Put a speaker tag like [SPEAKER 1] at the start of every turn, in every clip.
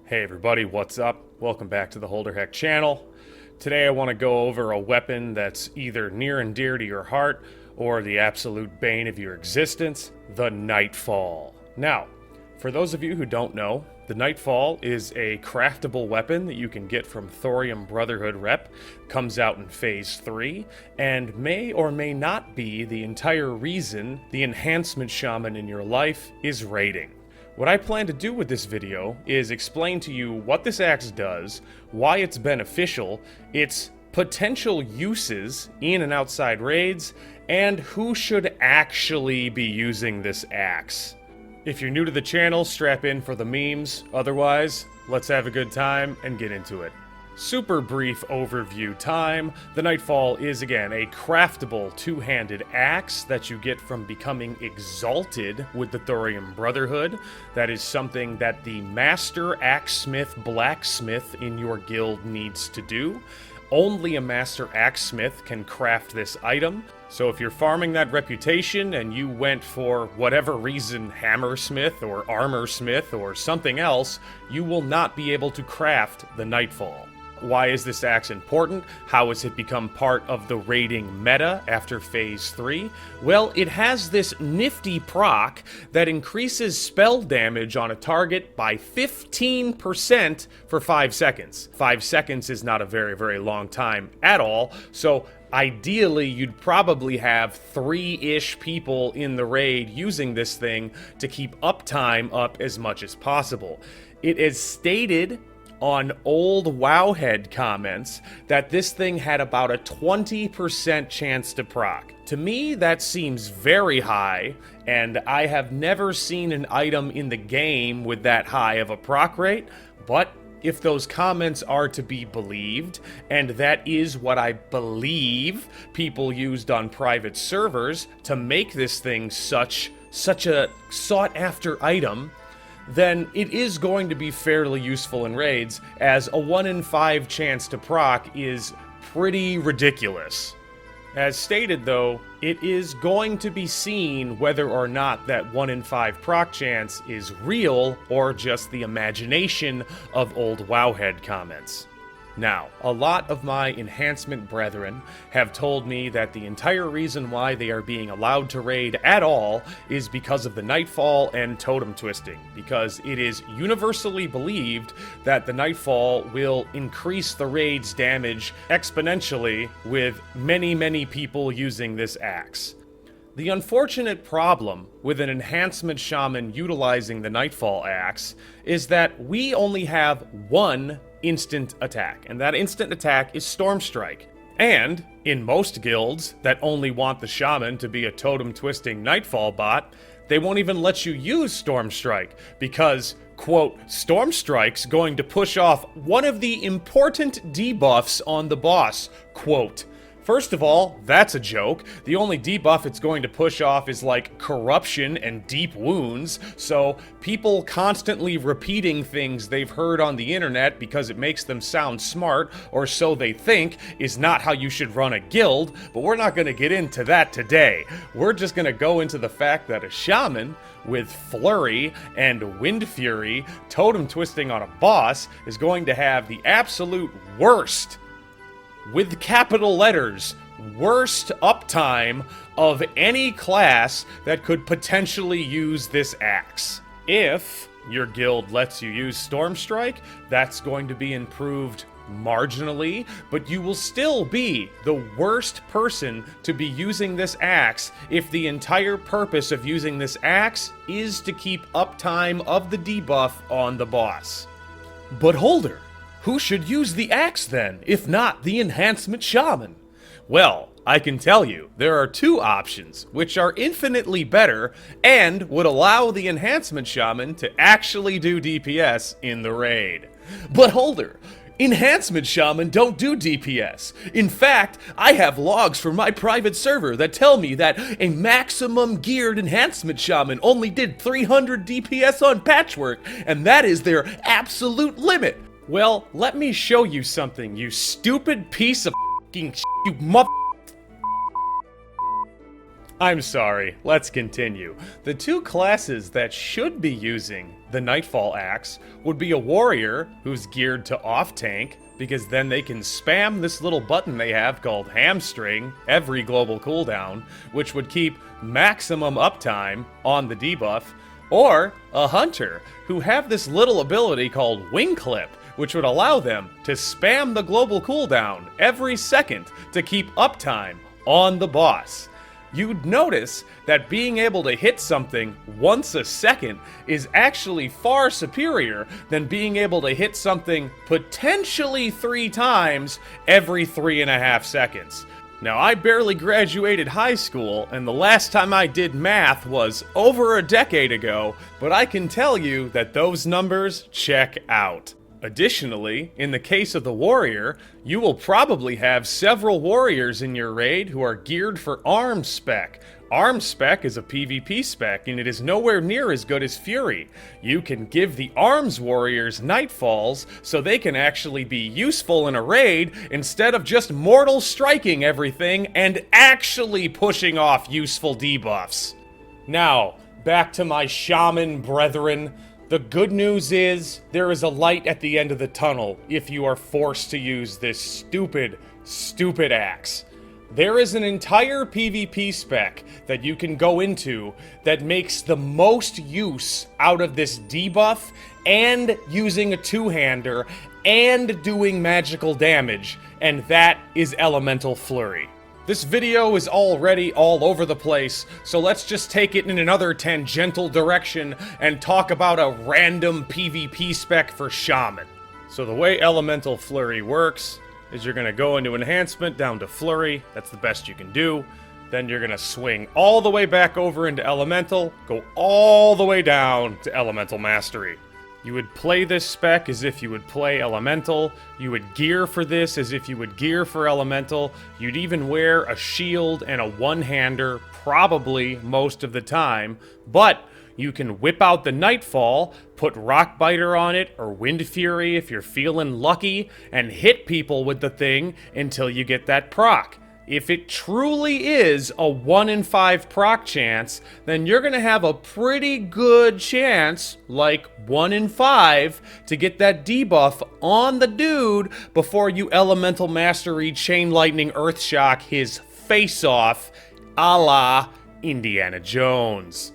[SPEAKER 1] Hey everybody, what's up? Welcome back to the Holderhek channel. Today I want to go over a weapon that's either near and dear to your heart or the absolute bane of your existence, the Nightfall. Now, for those of you who don't know, the Nightfall is a craftable weapon that you can get from Thorium Brotherhood Rep, comes out in Phase 3, and may or may not be the entire reason the Enhancement Shaman in your life is raiding. What I plan to do with this video is explain to you what this axe does, why it's beneficial, its potential uses in and outside raids, and who should actually be using this axe. If you're new to the channel, strap in for the memes. Otherwise, let's have a good time and get into it. Super brief overview time. The Nightfall is, again, a craftable two-handed axe that you get from becoming exalted with the Thorium Brotherhood. That is something that the Master Axesmith Blacksmith in your guild needs to do. Only a Master Axesmith can craft this item. So if you're farming that reputation and you went for whatever reason Hammersmith or Armorsmith or something else, you will not be able to craft the Nightfall. Why is this axe important? How has it become part of the raiding meta after Phase 3? Well, it has this nifty proc that increases spell damage on a target by 15% for 5 seconds. 5 seconds is not a very, very long time at all, so ideally, you'd probably have 3-ish people in the raid using this thing to keep uptime up as much as possible. It is stated on old Wowhead comments that this thing had about a 20% chance to proc. To me, that seems very high, and I have never seen an item in the game with that high of a proc rate, but if those comments are to be believed, and that is what I believe people used on private servers to make this thing such a sought-after item, then it is going to be fairly useful in raids, as a 1 in 5 chance to proc is pretty ridiculous. As stated though, it is going to be seen whether or not that 1 in 5 proc chance is real or just the imagination of old Wowhead comments. Now, a lot of my enhancement brethren have told me that the entire reason why they are being allowed to raid at all is because of the Nightfall and totem twisting, because it is universally believed that the Nightfall will increase the raid's damage exponentially with many, many people using this axe. The unfortunate problem with an Enhancement Shaman utilizing the Nightfall axe is that we only have one instant attack, and that instant attack is Storm Strike. And in most guilds that only want the Shaman to be a totem-twisting Nightfall bot, they won't even let you use Storm Strike because, quote, Storm Strike's going to push off one of the important debuffs on the boss, quote. First of all, that's a joke. The only debuff it's going to push off is like corruption and deep wounds, so people constantly repeating things they've heard on the internet because it makes them sound smart, or so they think, is not how you should run a guild, but we're not going to get into that today. We're just going to go into the fact that a shaman with Flurry and Wind Fury totem twisting on a boss is going to have the absolute worst, with capital letters, worst uptime of any class that could potentially use this axe. If your guild lets you use Storm Strike, that's going to be improved marginally, but you will still be the worst person to be using this axe if the entire purpose of using this axe is to keep uptime of the debuff on the boss. But Holder, who should use the axe then, if not the Enhancement Shaman? Well, I can tell you, there are two options, which are infinitely better, and would allow the Enhancement Shaman to actually do DPS in the raid. But Holder, Enhancement Shaman don't do DPS. In fact, I have logs from my private server that tell me that a maximum geared Enhancement Shaman only did 300 DPS on Patchwork, and that is their absolute limit. Well, let me show you something, you stupid piece of f***ing you mother... I'm sorry, let's continue. The two classes that should be using the Nightfall axe would be a warrior who's geared to off-tank, because then they can spam this little button they have called hamstring every global cooldown, which would keep maximum uptime on the debuff, or a hunter who have this little ability called wing clip, which would allow them to spam the global cooldown every second to keep uptime on the boss. You'd notice that being able to hit something once a second is actually far superior than being able to hit something potentially 3 times every 3.5 seconds. Now, I barely graduated high school, and the last time I did math was over a decade ago, but I can tell you that those numbers check out. Additionally, in the case of the warrior, you will probably have several warriors in your raid who are geared for arms spec. Arms spec is a PvP spec, and it is nowhere near as good as Fury. You can give the arms warriors Nightfalls so they can actually be useful in a raid instead of just mortal striking everything and actually pushing off useful debuffs. Now, back to my shaman brethren. The good news is, there is a light at the end of the tunnel if you are forced to use this stupid axe. There is an entire PvP spec that you can go into that makes the most use out of this debuff and using a two-hander and doing magical damage, and that is Ele Flurry. This video is already all over the place, so let's just take it in another tangential direction and talk about a random PvP spec for Shaman. So the way Ele Flurry works is you're going to go into Enhancement down to Flurry, that's the best you can do. Then you're going to swing all the way back over into Elemental, go all the way down to Elemental Mastery. You would play this spec as if you would play Elemental. You would gear for this as if you would gear for Elemental. You'd even wear a shield and a one-hander, probably most of the time. But you can whip out the Nightfall, put Rockbiter on it, or Wind Fury if you're feeling lucky, and hit people with the thing until you get that proc. If it truly is a 1 in 5 proc chance, then you're going to have a pretty good chance, like 1 in 5, to get that debuff on the dude before you Elemental Mastery Chain Lightning Earthshock his face off, a la Indiana Jones.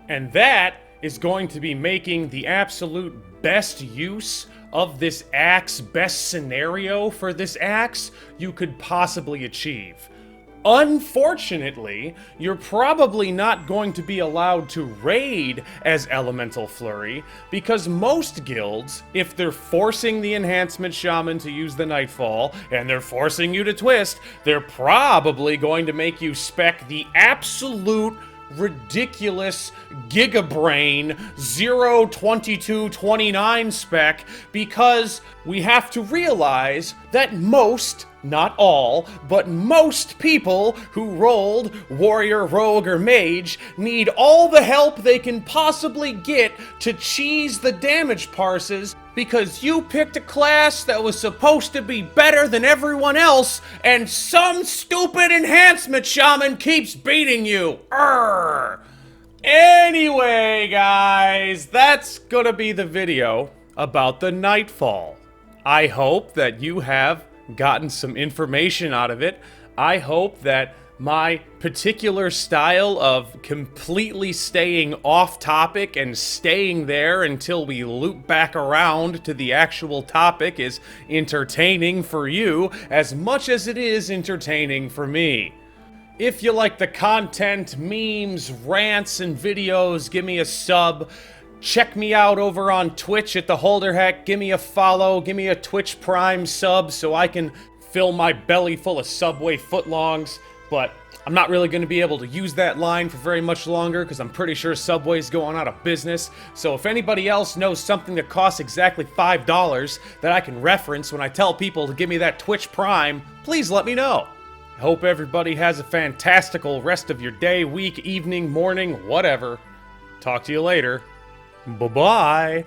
[SPEAKER 1] And that is going to be making the absolute best use of this axe, best scenario for this axe you could possibly achieve. Unfortunately, you're probably not going to be allowed to raid as Ele Flurry, because most guilds, if they're forcing the Enhancement Shaman to use the Nightfall, and they're forcing you to twist, they're probably going to make you spec the absolute ridiculous gigabrain 02229 spec, because we have to realize that most, not all, but most people who rolled warrior, rogue, or mage need all the help they can possibly get to cheese the damage parses, because you picked a class that was supposed to be better than everyone else, and some stupid enhancement shaman keeps beating you. Urgh. Anyway, guys, that's gonna be the video about the Nightfall. I hope that you have gotten some information out of it. I hope that my particular style of completely staying off topic and staying there until we loop back around to the actual topic is entertaining for you as much as it is entertaining for me. If you like the content, memes, rants, and videos, give me a sub. Check me out over on Twitch at the Holderhek. Give me a follow. Give me a Twitch Prime sub so I can fill my belly full of Subway footlongs. But I'm not really going to be able to use that line for very much longer because I'm pretty sure Subway's going out of business. So if anybody else knows something that costs exactly $5 that I can reference when I tell people to give me that Twitch Prime, please let me know. I hope everybody has a fantastical rest of your day, week, evening, morning, whatever. Talk to you later. Bye-bye.